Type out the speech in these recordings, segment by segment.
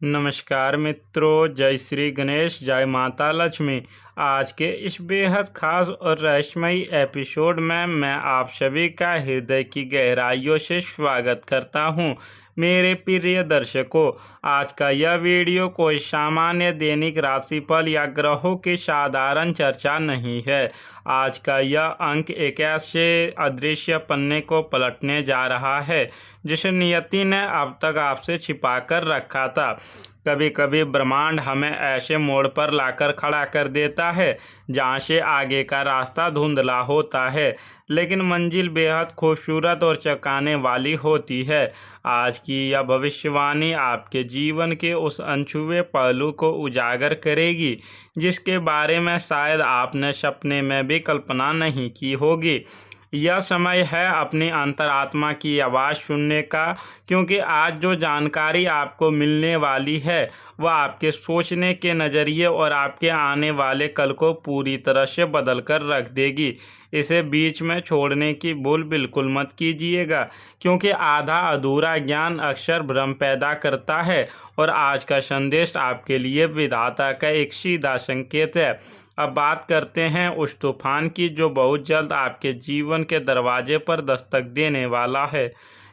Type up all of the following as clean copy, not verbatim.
नमस्कार मित्रों, जय श्री गणेश, जय माता लक्ष्मी। आज के इस बेहद खास और रहस्यमयी एपिसोड में मैं आप सभी का हृदय की गहराइयों से स्वागत करता हूं। मेरे प्रिय दर्शकों, आज का यह वीडियो कोई सामान्य दैनिक राशिफल या ग्रहों की साधारण चर्चा नहीं है। आज का यह अंक एक ऐसे अदृश्य पन्ने को पलटने जा रहा है जिसे नियति ने अब तक आपसे छिपा कर रखा था। कभी कभी ब्रह्मांड हमें ऐसे मोड़ पर लाकर खड़ा कर देता है जहाँ से आगे का रास्ता धुंधला होता है, लेकिन मंजिल बेहद खूबसूरत और चौंकाने वाली होती है। आज की यह भविष्यवाणी आपके जीवन के उस अनछुए पहलू को उजागर करेगी जिसके बारे में शायद आपने सपने में भी कल्पना नहीं की होगी। यह समय है अपनी अंतरात्मा की आवाज़ सुनने का, क्योंकि आज जो जानकारी आपको मिलने वाली है वह आपके सोचने के नज़रिए और आपके आने वाले कल को पूरी तरह से बदल कर रख देगी। इसे बीच में छोड़ने की भूल बिल्कुल मत कीजिएगा, क्योंकि आधा अधूरा ज्ञान अक्सर भ्रम पैदा करता है और आज का संदेश आपके लिए विधाता का एक सीधा संकेत है। अब बात करते हैं उस तूफान की जो बहुत जल्द आपके जीवन के दरवाजे पर दस्तक देने वाला है।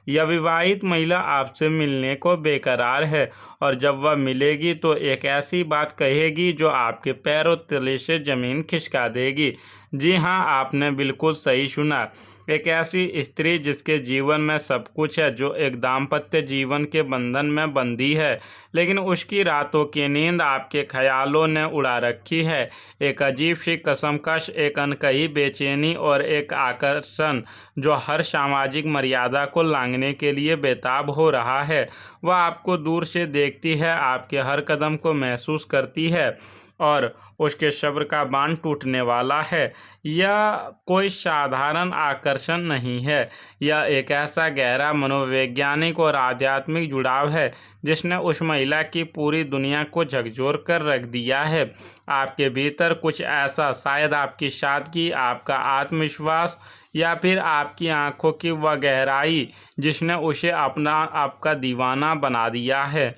यह विवाहित महिला आपसे मिलने को बेकरार है और जब वह मिलेगी तो एक ऐसी बात कहेगी जो आपके पैरों तले से ज़मीन खिसका देगी। जी हाँ, आपने बिल्कुल सही सुना। एक ऐसी स्त्री जिसके जीवन में सब कुछ है, जो एक दाम्पत्य जीवन के बंधन में बंधी है, लेकिन उसकी रातों की नींद आपके ख्यालों ने उड़ा रखी है। एक अजीब सी कसमकश, एक अनकही बेचैनी और एक आकर्षण जो हर सामाजिक मर्यादा को लांघने के लिए बेताब हो रहा है। वह आपको दूर से देखती है, आपके हर कदम को महसूस करती है और उसके सब्र का बांध टूटने वाला है। यह कोई साधारण आकर्षण नहीं है, यह एक ऐसा गहरा मनोवैज्ञानिक और आध्यात्मिक जुड़ाव है जिसने उस महिला की पूरी दुनिया को झकझोर कर रख दिया है। आपके भीतर कुछ ऐसा, शायद आपकी सादगी, आपका आत्मविश्वास या फिर आपकी आंखों की वह गहराई जिसने उसे आपका दीवाना बना दिया है।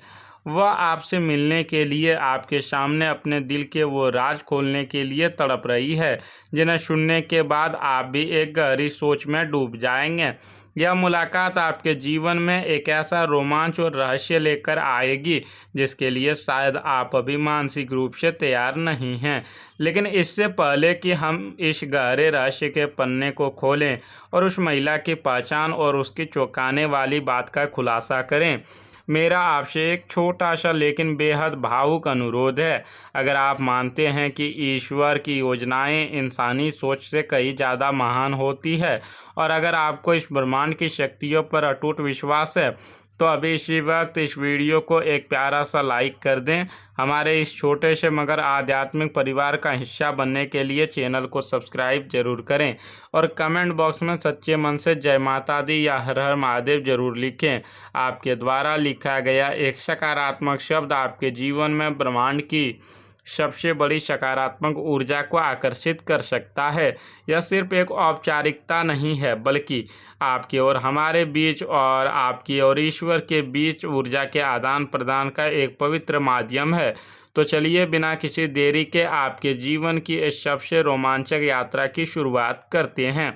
वह आपसे मिलने के लिए, आपके सामने अपने दिल के वो राज खोलने के लिए तड़प रही है जिन्हें सुनने के बाद आप भी एक गहरी सोच में डूब जाएंगे। यह मुलाकात आपके जीवन में एक ऐसा रोमांच और रहस्य लेकर आएगी जिसके लिए शायद आप अभी मानसिक रूप से तैयार नहीं हैं। लेकिन इससे पहले कि हम इस गहरे रहस्य के पन्ने को खोलें और उस महिला की पहचान और उसकी चौंकाने वाली बात का खुलासा करें, मेरा आपसे एक छोटा सा लेकिन बेहद भावुक अनुरोध है। अगर आप मानते हैं कि ईश्वर की योजनाएं इंसानी सोच से कहीं ज़्यादा महान होती है और अगर आपको इस ब्रह्मांड की शक्तियों पर अटूट विश्वास है, तो अभी इसी वक्त इस वीडियो को एक प्यारा सा लाइक कर दें। हमारे इस छोटे से मगर आध्यात्मिक परिवार का हिस्सा बनने के लिए चैनल को सब्सक्राइब जरूर करें और कमेंट बॉक्स में सच्चे मन से जय माता दी या हर हर महादेव जरूर लिखें। आपके द्वारा लिखा गया एक सकारात्मक शब्द आपके जीवन में ब्रह्मांड की सबसे बड़ी सकारात्मक ऊर्जा को आकर्षित कर सकता है। यह सिर्फ एक औपचारिकता नहीं है, बल्कि आपके और हमारे बीच और आपकी और ईश्वर के बीच ऊर्जा के आदान प्रदान का एक पवित्र माध्यम है। तो चलिए बिना किसी देरी के आपके जीवन की इस सबसे रोमांचक यात्रा की शुरुआत करते हैं।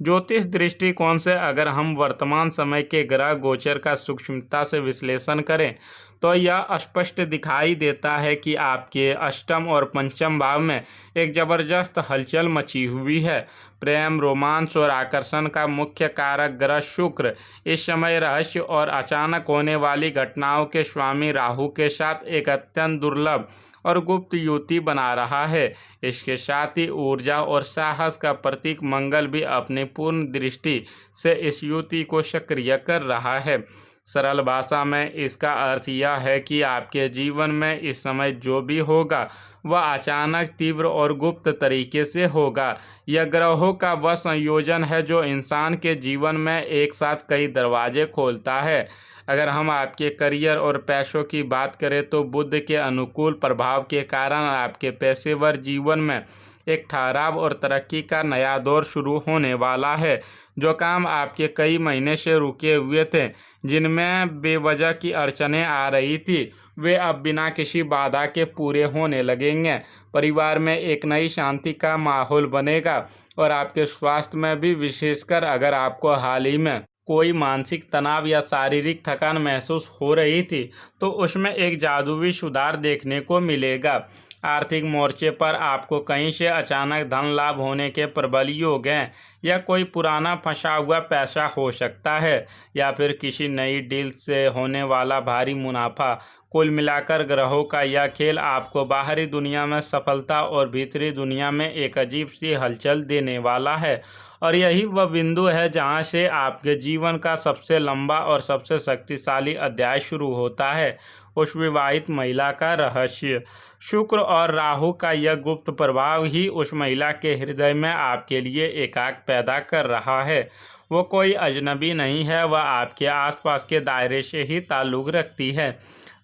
ज्योतिष दृष्टिकोण से अगर हम वर्तमान समय के ग्रह गोचर का सूक्ष्मता से विश्लेषण करें तो यह स्पष्ट दिखाई देता है कि आपके अष्टम और पंचम भाव में एक जबरदस्त हलचल मची हुई है। प्रेम, रोमांस और आकर्षण का मुख्य कारक ग्रह शुक्र इस समय रहस्य और अचानक होने वाली घटनाओं के स्वामी राहु के साथ एक अत्यंत दुर्लभ और गुप्त युति बना रहा है। इसके साथ ही ऊर्जा और साहस का प्रतीक मंगल भी अपनी पूर्ण दृष्टि से इस युति को सक्रिय कर रहा है। सरल भाषा में इसका अर्थ यह है कि आपके जीवन में इस समय जो भी होगा वह अचानक, तीव्र और गुप्त तरीके से होगा। यह ग्रहों का वह संयोजन है जो इंसान के जीवन में एक साथ कई दरवाजे खोलता है। अगर हम आपके करियर और पैसों की बात करें तो बुध के अनुकूल प्रभाव के कारण आपके पेशेवर जीवन में एक ठहराव और तरक्की का नया दौर शुरू होने वाला है। जो काम आपके कई महीने से रुके हुए थे, जिनमें बेवजह की अड़चनें आ रही थी, वे अब बिना किसी बाधा के पूरे होने लगेंगे। परिवार में एक नई शांति का माहौल बनेगा और आपके स्वास्थ्य में भी, विशेषकर अगर आपको हाल ही में कोई मानसिक तनाव या शारीरिक थकान महसूस हो रही थी, तो उसमें एक जादुई सुधार देखने को मिलेगा। आर्थिक मोर्चे पर आपको कहीं से अचानक धन लाभ होने के प्रबल योग हैं। यह कोई पुराना फंसा हुआ पैसा हो सकता है या फिर किसी नई डील से होने वाला भारी मुनाफा। कुल मिलाकर ग्रहों का यह खेल आपको बाहरी दुनिया में सफलता और भीतरी दुनिया में एक अजीब सी हलचल देने वाला है। और यही वह बिंदु है जहां से आपके जीवन का सबसे लंबा और सबसे शक्तिशाली अध्याय शुरू होता है। उस विवाहित महिला का रहस्य। शुक्र और राहु का यह गुप्त प्रभाव ही उस महिला के हृदय में आपके लिए एकाक पैदा कर रहा है। वो कोई अजनबी नहीं है, वह आपके आसपास के दायरे से ही ताल्लुक़ रखती है।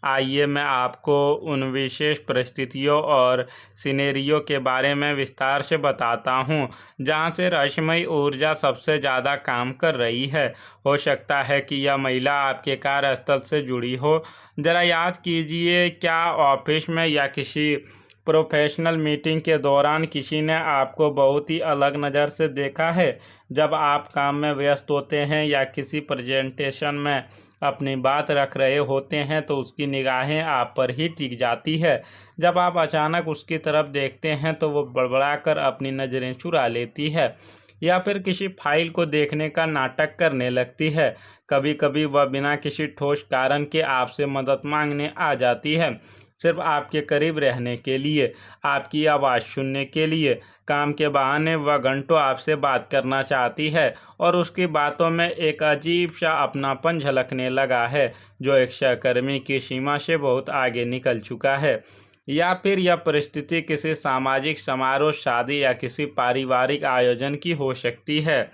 आइए मैं आपको उन विशेष परिस्थितियों और सिनेरियो के बारे में विस्तार से बताता हूँ जहाँ से रहस्यमयी ऊर्जा सबसे ज़्यादा काम कर रही है। हो सकता है कि यह महिला आपके कार्यस्थल से जुड़ी हो। ज़रा याद कीजिए, क्या ऑफिस में या किसी प्रोफेशनल मीटिंग के दौरान किसी ने आपको बहुत ही अलग नज़र से देखा है? जब आप काम में व्यस्त होते हैं या किसी प्रेजेंटेशन में अपनी बात रख रहे होते हैं तो उसकी निगाहें आप पर ही टिक जाती है। जब आप अचानक उसकी तरफ देखते हैं तो वो बड़बड़ाकर अपनी नज़रें चुरा लेती है या फिर किसी फाइल को देखने का नाटक करने लगती है। कभी कभी वह बिना किसी ठोस कारण के आपसे मदद मांगने आ जाती है, सिर्फ आपके करीब रहने के लिए, आपकी आवाज़ सुनने के लिए। काम के बहाने वह घंटों आपसे बात करना चाहती है और उसकी बातों में एक अजीब सा अपनापन झलकने लगा है जो एक सहकर्मी की सीमा से बहुत आगे निकल चुका है। या फिर यह परिस्थिति किसी सामाजिक समारोह, शादी या किसी पारिवारिक आयोजन की हो सकती है।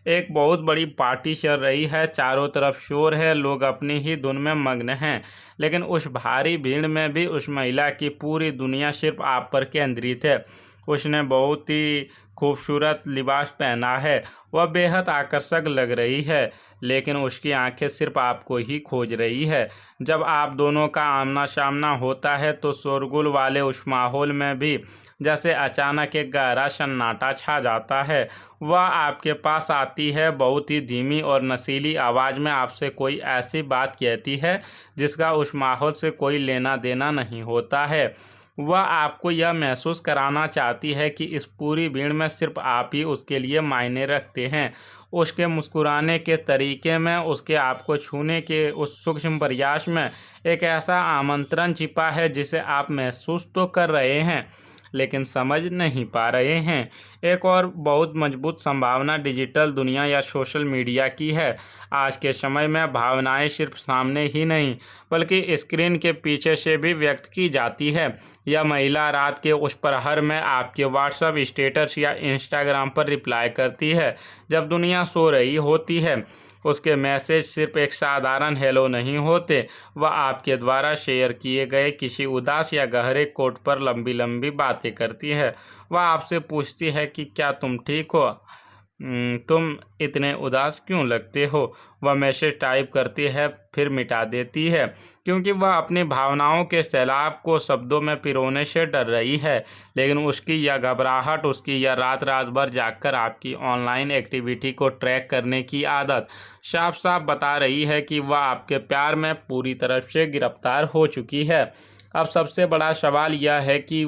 एक बहुत बड़ी पार्टी चल रही है, चारों तरफ शोर है, लोग अपनी ही धुन में मग्न हैं, लेकिन उस भारी भीड़ में भी उस महिला की पूरी दुनिया सिर्फ आप पर केंद्रित है। उसने बहुत ही खूबसूरत लिबास पहना है, वह बेहद आकर्षक लग रही है, लेकिन उसकी आंखें सिर्फ आपको ही खोज रही है। जब आप दोनों का आमना सामना होता है तो शोरगुल वाले उस माहौल में भी जैसे अचानक एक गहरा सन्नाटा छा जाता है। वह आपके पास आती है, बहुत ही धीमी और नशीली आवाज़ में आपसे कोई ऐसी बात कहती है जिसका उस माहौल से कोई लेना देना नहीं होता है। वह आपको यह महसूस कराना चाहती है कि इस पूरी भीड़ में सिर्फ आप ही उसके लिए मायने रखते हैं। उसके मुस्कुराने के तरीके में, उसके आपको छूने के उस सूक्ष्म प्रयास में एक ऐसा आमंत्रण छिपा है जिसे आप महसूस तो कर रहे हैं लेकिन समझ नहीं पा रहे हैं। एक और बहुत मजबूत संभावना डिजिटल दुनिया या सोशल मीडिया की है। आज के समय में भावनाएं सिर्फ सामने ही नहीं बल्कि स्क्रीन के पीछे से भी व्यक्त की जाती है। यह महिला रात के उस प्रहर में आपके व्हाट्सएप स्टेटस या इंस्टाग्राम पर रिप्लाई करती है जब दुनिया सो रही होती है। उसके मैसेज सिर्फ एक साधारण हेलो नहीं होते, वह आपके द्वारा शेयर किए गए किसी उदास या गहरे कोट पर लंबी लंबी बातें करती है। वह आपसे पूछती है कि क्या तुम ठीक हो, तुम इतने उदास क्यों लगते हो। वह मैसेज टाइप करती है फिर मिटा देती है क्योंकि वह अपनी भावनाओं के सैलाब को शब्दों में पिरोने से डर रही है। लेकिन उसकी यह घबराहट, उसकी यह रात रात भर जागकर आपकी ऑनलाइन एक्टिविटी को ट्रैक करने की आदत साफ साफ बता रही है कि वह आपके प्यार में पूरी तरह से गिरफ्तार हो चुकी है। अब सबसे बड़ा सवाल यह है कि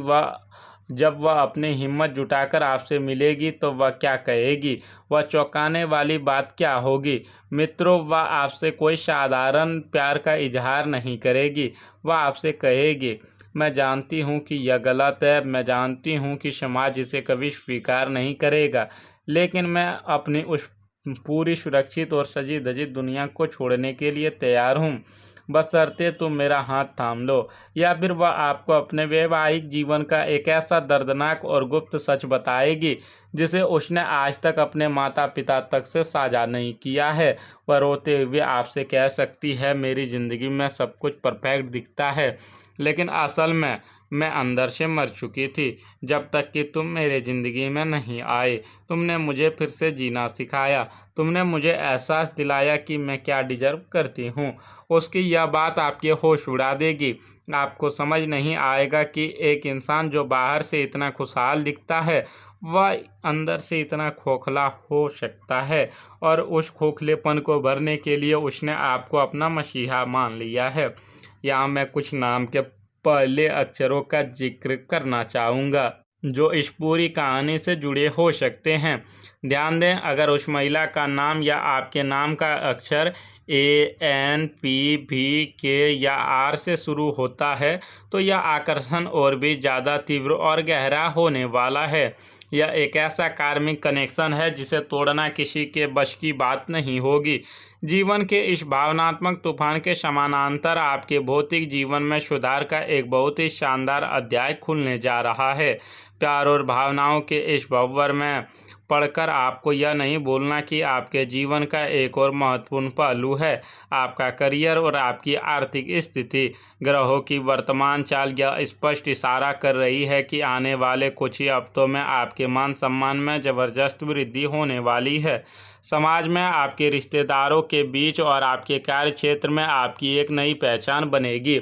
जब वह अपनी हिम्मत जुटाकर आपसे मिलेगी तो वह क्या कहेगी। वह चौंकाने वाली बात क्या होगी। मित्रों, वह आपसे कोई साधारण प्यार का इजहार नहीं करेगी। वह आपसे कहेगी, मैं जानती हूँ कि यह गलत है, मैं जानती हूँ कि समाज इसे कभी स्वीकार नहीं करेगा, लेकिन मैं अपनी उस पूरी सुरक्षित और सजी धजी दुनिया को छोड़ने के लिए तैयार हूँ, बशर्ते तुम मेरा हाथ थाम लो। या फिर वह आपको अपने वैवाहिक जीवन का एक ऐसा दर्दनाक और गुप्त सच बताएगी जिसे उसने आज तक अपने माता पिता तक से साझा नहीं किया है। वह रोते हुए आपसे कह सकती है, मेरी ज़िंदगी में सब कुछ परफेक्ट दिखता है, लेकिन असल में मैं अंदर से मर चुकी थी। जब तक कि तुम मेरे ज़िंदगी में नहीं आए, तुमने मुझे फिर से जीना सिखाया। तुमने मुझे एहसास दिलाया कि मैं क्या डिजर्व करती हूँ। उसकी यह बात आपके होश उड़ा देगी। आपको समझ नहीं आएगा कि एक इंसान जो बाहर से इतना खुशहाल दिखता है, वह अंदर से इतना खोखला हो सकता है, और उस खोखलेपन को भरने के लिए उसने आपको अपना मसीहा मान लिया है। यहाँ मैं कुछ नाम के पहले अक्षरों का जिक्र करना चाहूँगा जो इस पूरी कहानी से जुड़े हो सकते हैं। ध्यान दें, अगर उस महिला का नाम या आपके नाम का अक्षर ANPVK या R से शुरू होता है तो यह आकर्षण और भी ज़्यादा तीव्र और गहरा होने वाला है। यह एक ऐसा कार्मिक कनेक्शन है जिसे तोड़ना किसी के बस की बात नहीं होगी। जीवन के इस भावनात्मक तूफान के समानांतर आपके भौतिक जीवन में सुधार का एक बहुत ही शानदार अध्याय खुलने जा रहा है। प्यार और भावनाओं के इस भंवर में पढ़कर आपको यह नहीं भूलना कि आपके जीवन का एक और महत्वपूर्ण पहलू है आपका करियर और आपकी आर्थिक स्थिति। ग्रहों की वर्तमान चाल यह स्पष्ट इशारा कर रही है कि आने वाले कुछ ही हफ्तों में आपके मान सम्मान में ज़बरदस्त वृद्धि होने वाली है। समाज में आपके रिश्तेदारों के बीच और आपके कार्य क्षेत्र में आपकी एक नई पहचान बनेगी।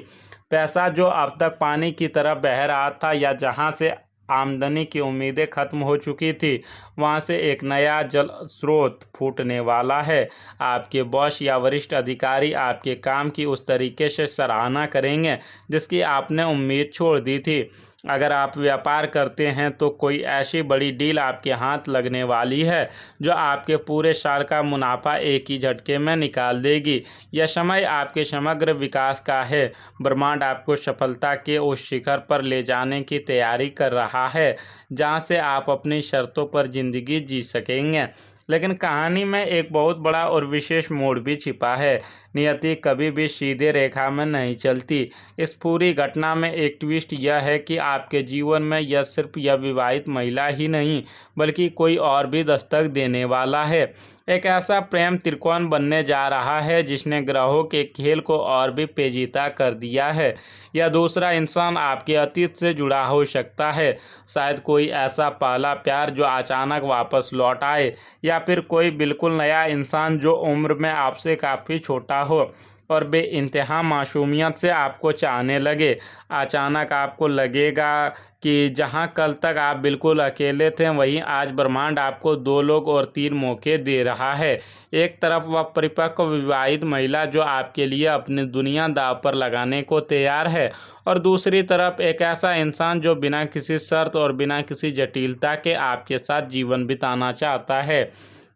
पैसा जो अब तक पानी की तरह बह रहा था या जहां से आमदनी की उम्मीदें खत्म हो चुकी थी, वहां से एक नया जल स्रोत फूटने वाला है। आपके बॉस या वरिष्ठ अधिकारी आपके काम की उस तरीके से सराहना करेंगे जिसकी आपने उम्मीद छोड़ दी थी। अगर आप व्यापार करते हैं तो कोई ऐसी बड़ी डील आपके हाथ लगने वाली है जो आपके पूरे साल का मुनाफा एक ही झटके में निकाल देगी। यह समय आपके समग्र विकास का है। ब्रह्मांड आपको सफलता के उस शिखर पर ले जाने की तैयारी कर रहा है जहां से आप अपनी शर्तों पर ज़िंदगी जी सकेंगे। लेकिन कहानी में एक बहुत बड़ा और विशेष मोड़ भी छिपा है। नियति कभी भी सीधे रेखा में नहीं चलती। इस पूरी घटना में एक ट्विस्ट यह है कि आपके जीवन में यह सिर्फ यह विवाहित महिला ही नहीं बल्कि कोई और भी दस्तक देने वाला है। एक ऐसा प्रेम त्रिकोण बनने जा रहा है जिसने ग्रहों के खेल को और भी पेचीदा कर दिया है। यह दूसरा इंसान आपके अतीत से जुड़ा हो सकता है, शायद कोई ऐसा पहला प्यार जो अचानक वापस लौट आए, या फिर कोई बिल्कुल नया इंसान जो उम्र में आपसे काफ़ी छोटा हो और बेइंतहा मासूमियत से आपको चाहने लगे। अचानक आपको लगेगा कि जहां कल तक आप बिल्कुल अकेले थे, वहीं आज ब्रह्मांड आपको 2 लोग और 3 मौके दे रहा है। एक तरफ वह परिपक्व विवाहित महिला जो आपके लिए अपनी दुनिया दांव पर लगाने को तैयार है, और दूसरी तरफ एक ऐसा इंसान जो बिना किसी शर्त और बिना किसी जटिलता के आपके साथ जीवन बिताना चाहता है।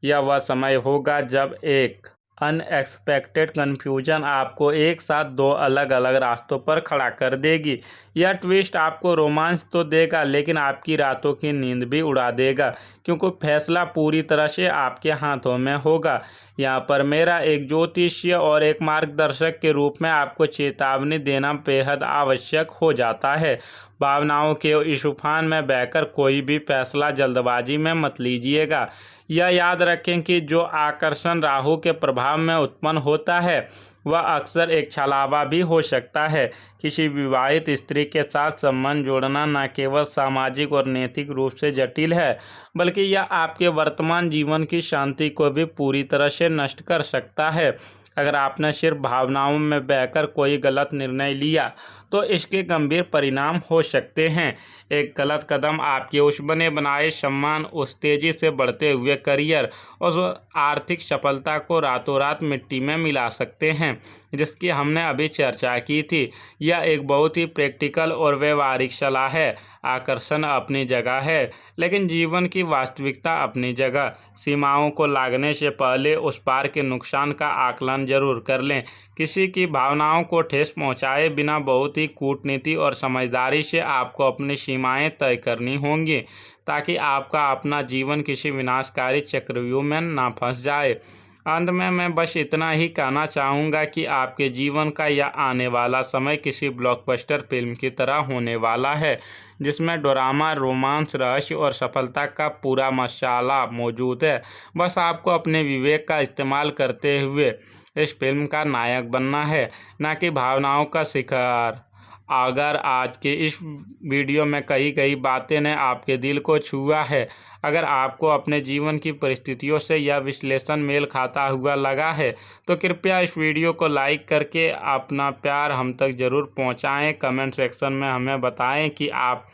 यह वह समय होगा जब एक अनएक्सपेक्टेड कन्फ्यूजन आपको एक साथ 2 अलग अलग रास्तों पर खड़ा कर देगी। यह ट्विस्ट आपको रोमांच तो देगा लेकिन आपकी रातों की नींद भी उड़ा देगा, क्योंकि फैसला पूरी तरह से आपके हाथों में होगा। यहाँ पर मेरा एक ज्योतिषीय और एक मार्गदर्शक के रूप में आपको चेतावनी देना बेहद आवश्यक हो जाता है। भावनाओं के इस उफान में बहकर कोई भी फैसला जल्दबाजी में मत लीजिएगा। यह याद रखें कि जो आकर्षण राहु के प्रभाव में उत्पन्न होता है वह अक्सर एक छलावा भी हो सकता है। किसी विवाहित स्त्री के साथ संबंध जोड़ना न केवल सामाजिक और नैतिक रूप से जटिल है, बल्कि यह आपके वर्तमान जीवन की शांति को भी पूरी तरह से नष्ट कर सकता है। अगर आपने सिर्फ भावनाओं में बहकर कोई गलत निर्णय लिया तो इसके गंभीर परिणाम हो सकते हैं। एक गलत कदम आपके उस बने बनाए सम्मान, उस तेज़ी से बढ़ते हुए करियर, उस आर्थिक सफलता को रातों रात मिट्टी में मिला सकते हैं जिसकी हमने अभी चर्चा की थी। यह एक बहुत ही प्रैक्टिकल और व्यवहारिक सलाह है। आकर्षण अपनी जगह है, लेकिन जीवन की वास्तविकता अपनी जगह। सीमाओं को लागने से पहले उस पार के नुकसान का आकलन जरूर कर लें। किसी की भावनाओं को ठेस पहुंचाए बिना बहुत ही कूटनीति और समझदारी से आपको अपनी सीमाएं तय करनी होंगी, ताकि आपका अपना जीवन किसी विनाशकारी चक्रव्यूह में ना फंस जाए। अंत में मैं बस इतना ही कहना चाहूँगा कि आपके जीवन का यह आने वाला समय किसी ब्लॉकबस्टर फिल्म की तरह होने वाला है, जिसमें ड्रामा, रोमांस, रहस्य और सफलता का पूरा मसाला मौजूद है। बस आपको अपने विवेक का इस्तेमाल करते हुए इस फिल्म का नायक बनना है, ना कि भावनाओं का शिकार। अगर आज के इस वीडियो में कही गई बातें ने आपके दिल को छुआ है, अगर आपको अपने जीवन की परिस्थितियों से यह विश्लेषण मेल खाता हुआ लगा है, तो कृपया इस वीडियो को लाइक करके अपना प्यार हम तक ज़रूर पहुंचाएं। कमेंट सेक्शन में हमें बताएं कि आप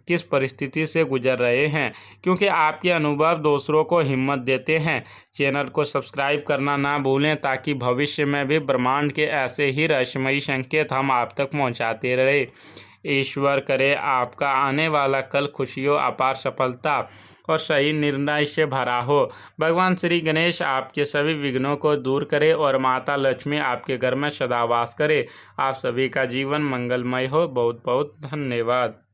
किस परिस्थिति से गुजर रहे हैं, क्योंकि आपके अनुभव दूसरों को हिम्मत देते हैं। चैनल को सब्सक्राइब करना ना भूलें, ताकि भविष्य में भी ब्रह्मांड के ऐसे ही रहस्यमयी संकेत हम आप तक पहुंचाते रहे। ईश्वर करे आपका आने वाला कल खुशियों, अपार सफलता और सही निर्णय से भरा हो। भगवान श्री गणेश आपके सभी विघ्नों को दूर करे और माता लक्ष्मी आपके घर में सदा वास करे। आप सभी का जीवन मंगलमय हो। बहुत बहुत धन्यवाद।